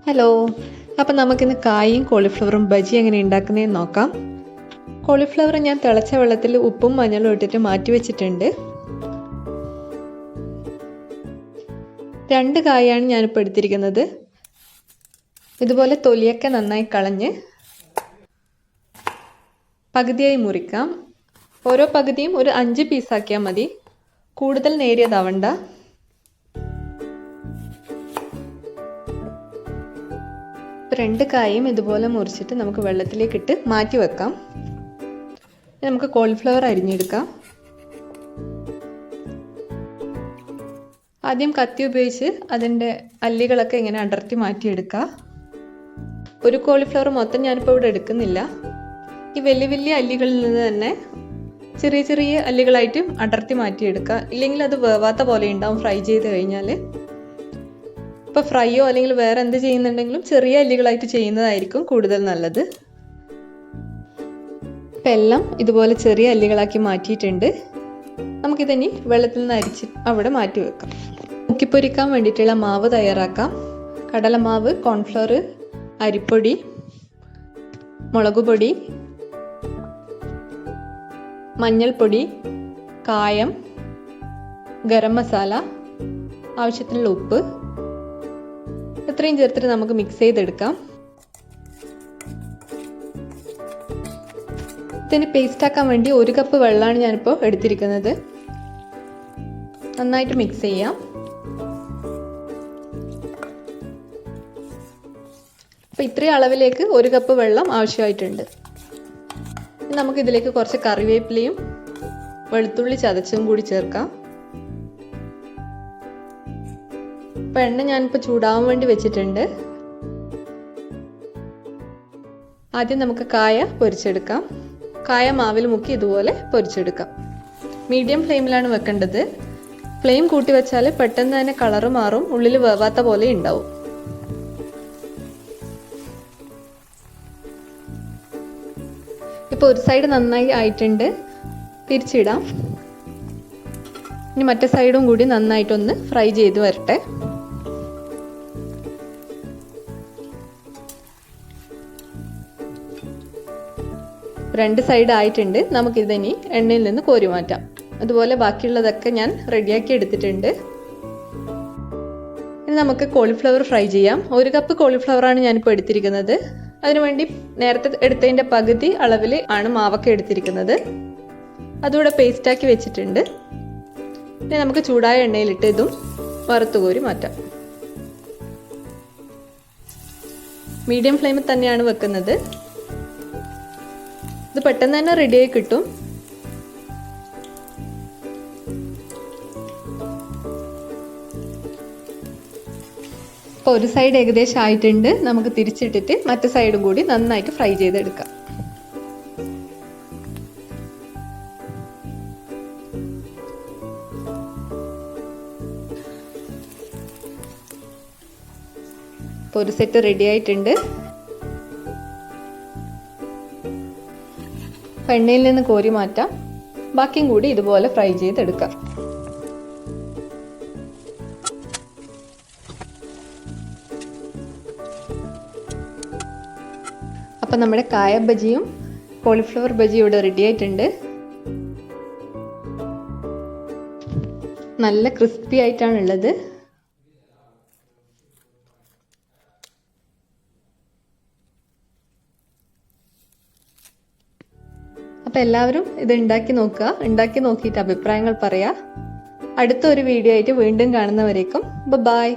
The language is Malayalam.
ഹലോ, അപ്പം നമുക്കിന്ന് കായും കോളിഫ്ലവറും ബജി എങ്ങനെ ഉണ്ടാക്കുന്നതെന്ന് നോക്കാം. കോളിഫ്ലവർ ഞാൻ തിളച്ച വെള്ളത്തിൽ ഉപ്പും മഞ്ഞളും ഇട്ടിട്ട് മാറ്റി വെച്ചിട്ടുണ്ട്. 2 കായാണ് ഞാനിപ്പോൾ എടുത്തിരിക്കുന്നത്. ഇതുപോലെ തൊലിയൊക്കെ നന്നായി കളഞ്ഞ് പകുതിയായി മുറിക്കാം. ഓരോ പകുതിയും ഒരു 5 പീസാക്കിയാൽ മതി, കൂടുതൽ നേരിയതാവണ്ട. രണ്ട് കായും ഇതുപോലെ മുറിച്ചിട്ട് നമുക്ക് വെള്ളത്തിലേക്ക് ഇട്ട് മാറ്റി വെക്കാം. നമുക്ക് കോളിഫ്ലവർ അരിഞ്ഞെടുക്കാം. ആദ്യം കത്തി ഉപയോഗിച്ച് അതിൻ്റെ അല്ലികളൊക്കെ ഇങ്ങനെ അടർത്തി മാറ്റിയെടുക്കാം. ഒരു കോളിഫ്ലവർ മൊത്തം ഞാനിപ്പോൾ ഇവിടെ എടുക്കുന്നില്ല. ഈ വലിയ വലിയ അല്ലികളിൽ നിന്ന് തന്നെ ചെറിയ ചെറിയ അല്ലികളായിട്ട് അടർത്തി മാറ്റിയെടുക്കുക. ഇല്ലെങ്കിൽ അത് വേവാത്ത പോലെ ഉണ്ടാവും ഫ്രൈ ചെയ്ത് കഴിഞ്ഞാൽ. ഇപ്പോൾ ഫ്രൈയോ അല്ലെങ്കിൽ വേറെ എന്ത് ചെയ്യുന്നുണ്ടെങ്കിലും ചെറിയ അല്ലികളായിട്ട് ചെയ്യുന്നതായിരിക്കും കൂടുതൽ നല്ലത്. ഇപ്പം എല്ലാം ഇതുപോലെ ചെറിയ അല്ലികളാക്കി മാറ്റിയിട്ടുണ്ട്. നമുക്കിതിനി വെള്ളത്തിൽ നിന്ന് അരിച്ച് അവിടെ മാറ്റി വെക്കാം. മുക്കിപ്പൊരിക്കാൻ വേണ്ടിയിട്ടുള്ള മാവ് തയ്യാറാക്കാം. കടലമാവ്, കോൺഫ്ലവർ, അരിപ്പൊടി, മുളകുപൊടി, മഞ്ഞൾപ്പൊടി, കായം, ഗരം മസാല, ആവശ്യത്തിനുള്ള ഉപ്പ്, ഇത്രയും ചേർത്തിട്ട് നമുക്ക് മിക്സ് ചെയ്തെടുക്കാം. ഇതിന് പേസ്റ്റ് ആക്കാൻ വേണ്ടി 1 കപ്പ് വെള്ളമാണ് ഞാനിപ്പോൾ എടുത്തിരിക്കുന്നത്. നന്നായിട്ട് മിക്സ് ചെയ്യാം. അപ്പോൾ ഇത്രയും അളവിലേക്ക് 1 കപ്പ് വെള്ളം ആവശ്യമായിട്ടുണ്ട്. നമുക്കിതിലേക്ക് കുറച്ച് കറിവേപ്പിലയും വെളുത്തുള്ളി ചതച്ചും കൂടി ചേർക്കാം. അപ്പോൾ എണ്ണ ഞാനിപ്പോൾ ചൂടാവാൻ വേണ്ടി വെച്ചിട്ടുണ്ട്. ആദ്യം നമുക്ക് കായ പൊരിച്ചെടുക്കാം. കായ മാവിൽ മുക്കി ഇതുപോലെ പൊരിച്ചെടുക്കാം. മീഡിയം ഫ്ലെയിമിലാണ് വെക്കേണ്ടത്. ഫ്ലെയിം കൂട്ടി വെച്ചാൽ പെട്ടെന്ന് തന്നെ കളറ് മാറും, ഉള്ളിൽ വേവാത്ത പോലെ ഉണ്ടാവും. ഇപ്പോൾ ഒരു സൈഡ് നന്നായി ആയിട്ടുണ്ട്, തിരിച്ചിടാം. ഇനി മറ്റേ സൈഡും കൂടി നന്നായിട്ടൊന്ന് ഫ്രൈ ചെയ്ത് വരട്ടെ. രണ്ട് സൈഡ് ആയിട്ടുണ്ട്. നമുക്കിതിനി എണ്ണയിൽ നിന്ന് കോരി മാറ്റാം. അതുപോലെ ബാക്കിയുള്ളതൊക്കെ ഞാൻ റെഡിയാക്കി എടുത്തിട്ടുണ്ട്. ഇനി നമുക്ക് കോളിഫ്ലവർ ഫ്രൈ ചെയ്യാം. 1 കപ്പ് കോളിഫ്ലവറാണ് ഞാനിപ്പോൾ എടുത്തിരിക്കുന്നത്. അതിനുവേണ്ടി നേരത്തെ എടുത്തതിൻ്റെ പകുതി അളവിൽ ആണ് മാവൊക്കെ എടുത്തിരിക്കുന്നത്. അതുകൂടെ പേസ്റ്റാക്കി വെച്ചിട്ടുണ്ട്. ഇനി നമുക്ക് ചൂടായ എണ്ണയിലിട്ട് ഇതും വറുത്ത് കോരി മാറ്റാം. മീഡിയം ഫ്ലെയിമിൽ തന്നെയാണ് വെക്കുന്നത്. ഇത് പെട്ടെന്ന് തന്നെ റെഡിയായി കിട്ടും. ഇപ്പോൾ ഒരു സൈഡ് ഏകദേശം ആയിട്ടുണ്ട്. നമുക്ക് തിരിച്ചിട്ടിട്ട് മറ്റേ സൈഡും കൂടി നന്നായിട്ട് ഫ്രൈ ചെയ്തെടുക്കാം. ഇപ്പോൾ ഒരു സെറ്റ് റെഡി ആയിട്ടുണ്ട്. എണ്ണയിൽ നിന്ന് കോരി മാറ്റാം. ബാക്കിയും കൂടി ഇതുപോലെ ഫ്രൈ ചെയ്തെടുക്കാം. അപ്പം നമ്മുടെ കായ ബജിയും കോളിഫ്ലവർ ബജിയും ഇവിടെ റെഡി ആയിട്ടുണ്ട്. നല്ല ക്രിസ്പി ആയിട്ടാണുള്ളത്. അപ്പോൾ എല്ലാവരും ഇത് ഉണ്ടാക്കി നോക്കുക. ഉണ്ടാക്കി നോക്കിയിട്ട് അഭിപ്രായങ്ങൾ പറയാം. അടുത്ത ഒരു വീഡിയോ ആയിട്ട് വീണ്ടും കാണുന്നവരേക്കും ബൈ.